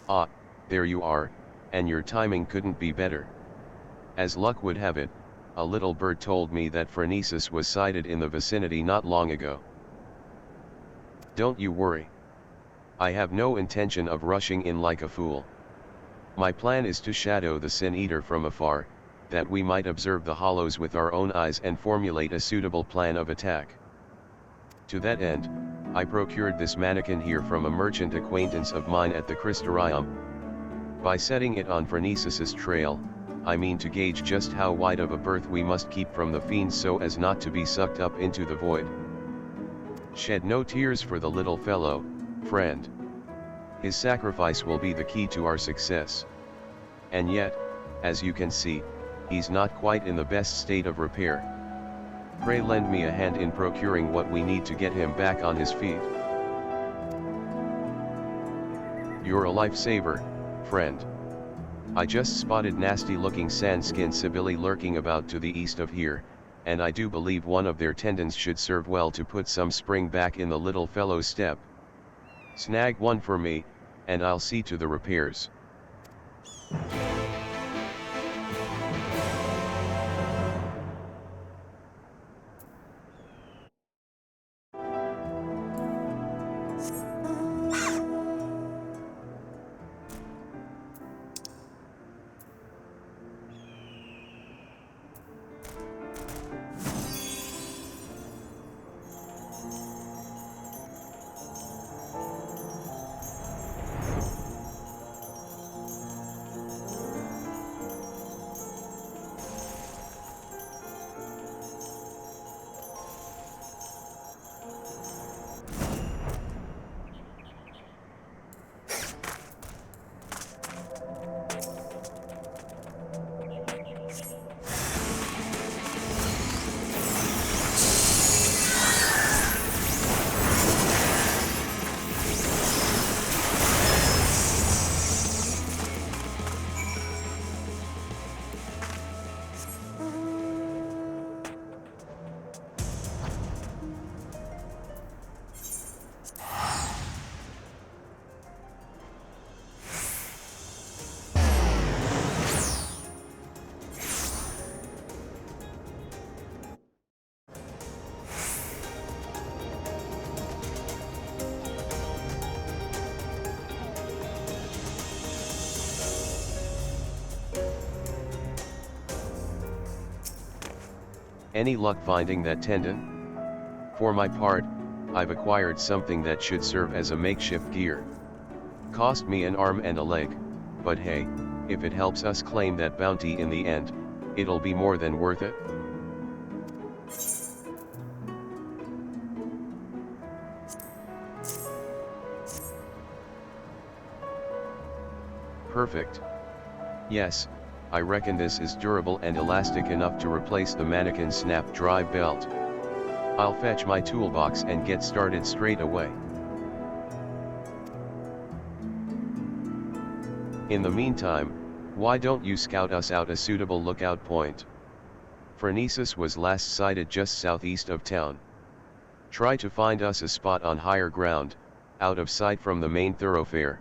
Ah, there you are, and your timing couldn't be better. As luck would have it, a little bird told me that Phronesis was sighted in the vicinity not long ago. Don't you worry. I have no intention of rushing in like a fool. My plan is to shadow the Sin Eater from afar, that we might observe the hollows with our own eyes and formulate a suitable plan of attack. To that end, I procured this mannequin here from a merchant acquaintance of mine at the Crystarium. By setting it on Phronesis's trail, I mean to gauge just how wide of a berth we must keep from the fiends so as not to be sucked up into the void. Shed no tears for the little fellow, friend. His sacrifice will be the key to our success. And yet, as you can see, he's not quite in the best state of repair. Pray lend me a hand in procuring what we need to get him back on his feet. You're a lifesaver, friend. I just spotted nasty-looking sand-skin Sibylle lurking about to the east of here, and I do believe one of their tendons should serve well to put some spring back in the little fellow's step. Snag one for me, and I'll see to the repairs. Any luck finding that tendon? For my part, I've acquired something that should serve as a makeshift gear. Cost me an arm and a leg, but hey, if it helps us claim that bounty in the end, it'll be more than worth it. Perfect. Yes, I reckon this is durable and elastic enough to replace the mannequin snap drive belt. I'll fetch my toolbox and get started straight away. In the meantime, why don't you scout us out a suitable lookout point? Phronesis was last sighted just southeast of town. Try to find us a spot on higher ground, out of sight from the main thoroughfare.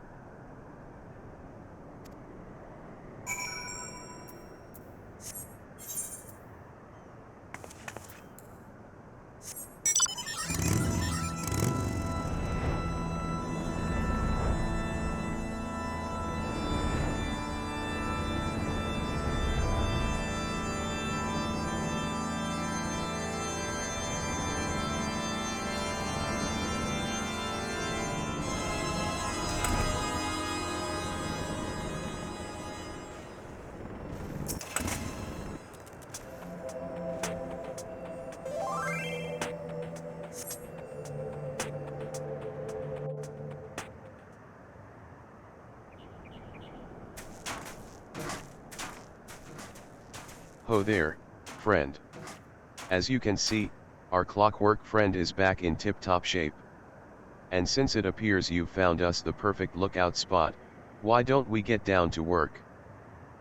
Ho there, friend. As you can see, our clockwork friend is back in tip-top shape. And since it appears you've found us the perfect lookout spot, why don't we get down to work?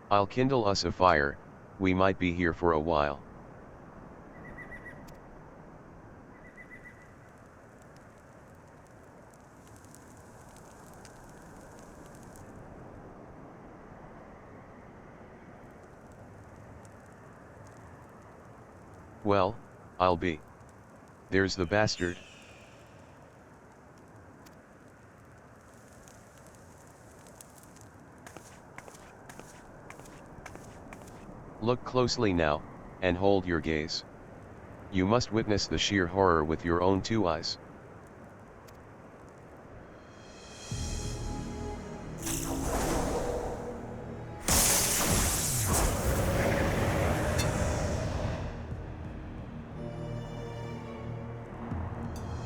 I'll kindle us a fire, we might be here for a while. Well, I'll be. There's the bastard. Look closely now, and hold your gaze. You must witness the sheer horror with your own two eyes.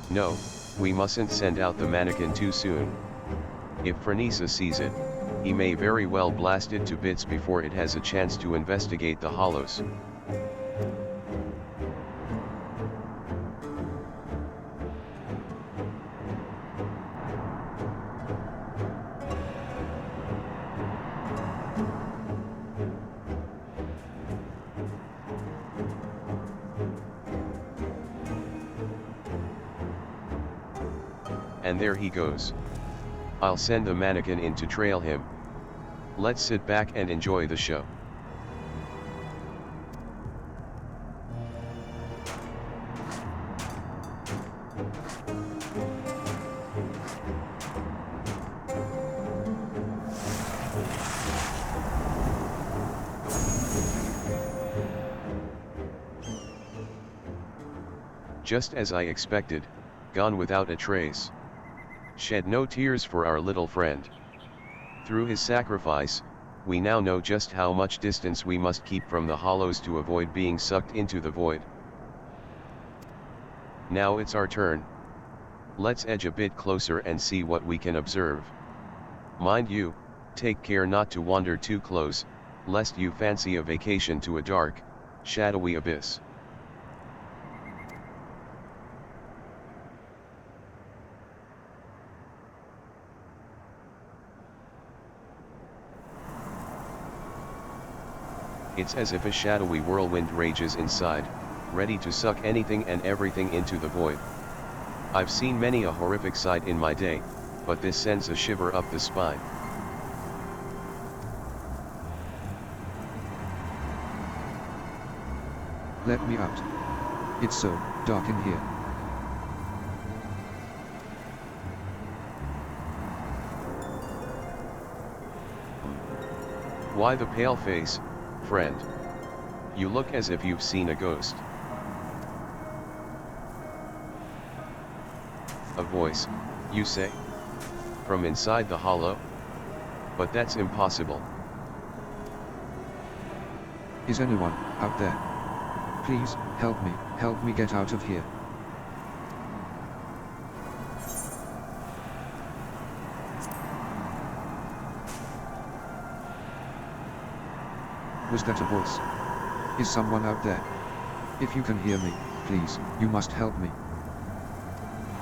No, we mustn't send out the mannequin too soon. If Phronisa sees it, he may very well blast it to bits before it has a chance to investigate the hollows. And there he goes. I'll send the mannequin in to trail him. Let's sit back and enjoy the show. Just as I expected, gone without a trace. Shed no tears for our little friend. Through his sacrifice, we now know just how much distance we must keep from the hollows to avoid being sucked into the void. Now it's our turn. Let's edge a bit closer and see what we can observe. Mind you, take care not to wander too close, lest you fancy a vacation to a dark, shadowy abyss. It's as if a shadowy whirlwind rages inside, ready to suck anything and everything into the void. I've seen many a horrific sight in my day, but this sends a shiver up the spine. Let me out. It's so dark in here. Why the pale face, friend? You look as if you've seen a ghost. A voice, you say? From inside the hollow? But that's impossible. Is anyone out there? Please, help me get out of here. Was that a voice? Is someone out there? If you can hear me, please, you must help me.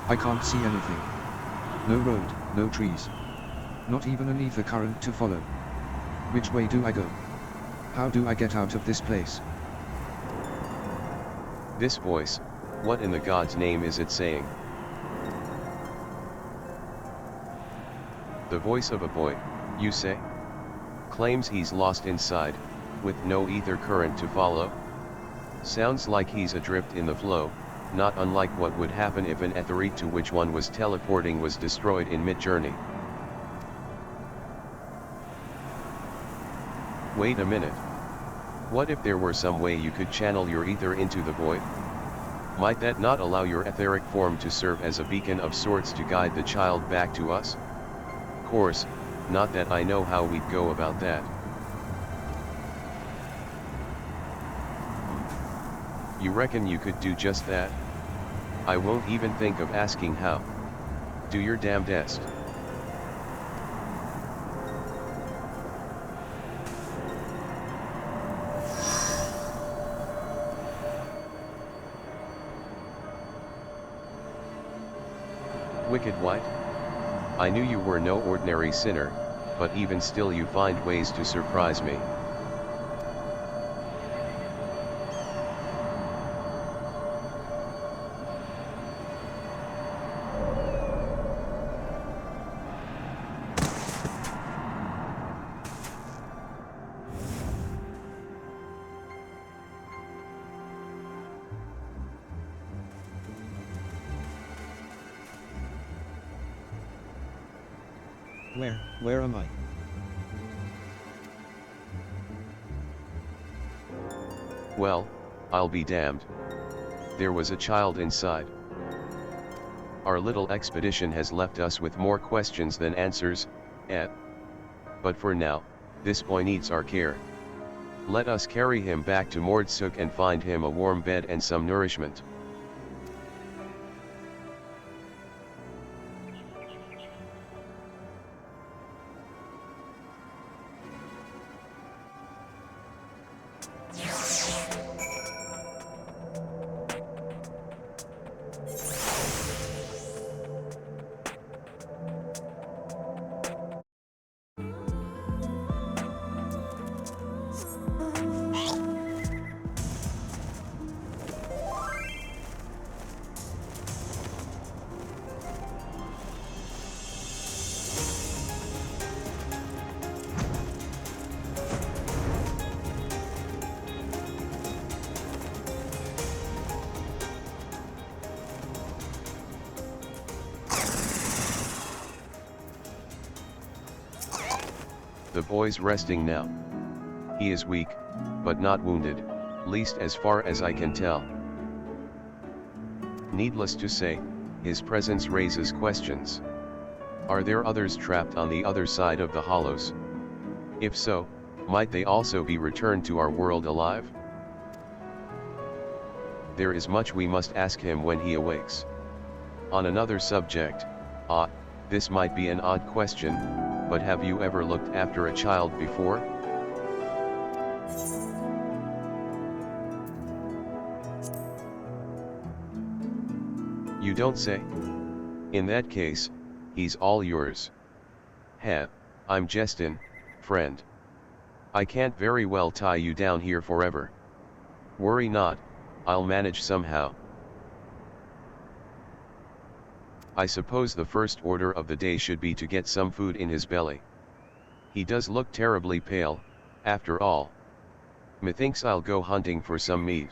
I can't see anything. No road, no trees. Not even an ether current to follow. Which way do I go? How do I get out of this place? This voice, what in the God's name is it saying? The voice of a boy, you say? Claims he's lost inside, with no ether current to follow? Sounds like he's adrift in the flow, not unlike what would happen if an ethereet to which one was teleporting was destroyed in mid-journey. Wait a minute. What if there were some way you could channel your ether into the void? Might that not allow your etheric form to serve as a beacon of sorts to guide the child back to us? Course, not that I know how we'd go about that. You reckon you could do just that? I won't even think of asking how. Do your damnedest. Wicked White? I knew you were no ordinary sinner, but even still you find ways to surprise me. Where am I? Well, I'll be damned. There was a child inside. Our little expedition has left us with more questions than answers, but for now, this boy needs our care. Let us carry him back to Mordsuk and find him a warm bed and some nourishment. The boy's resting now. He is weak, but not wounded, least as far as I can tell. Needless to say, his presence raises questions. Are there others trapped on the other side of the hollows? If so, might they also be returned to our world alive? There is much we must ask him when he awakes. On another subject, this might be an odd question, but have you ever looked after a child before? You don't say? In that case, he's all yours. I'm jestin', friend. I can't very well tie you down here forever. Worry not, I'll manage somehow. I suppose the first order of the day should be to get some food in his belly. He does look terribly pale, after all. Methinks I'll go hunting for some meat.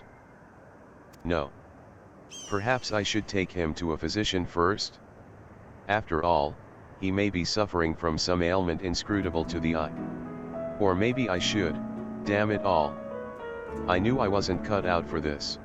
No. Perhaps I should take him to a physician first? After all, he may be suffering from some ailment inscrutable to the eye. Or maybe I should, damn it all. I knew I wasn't cut out for this.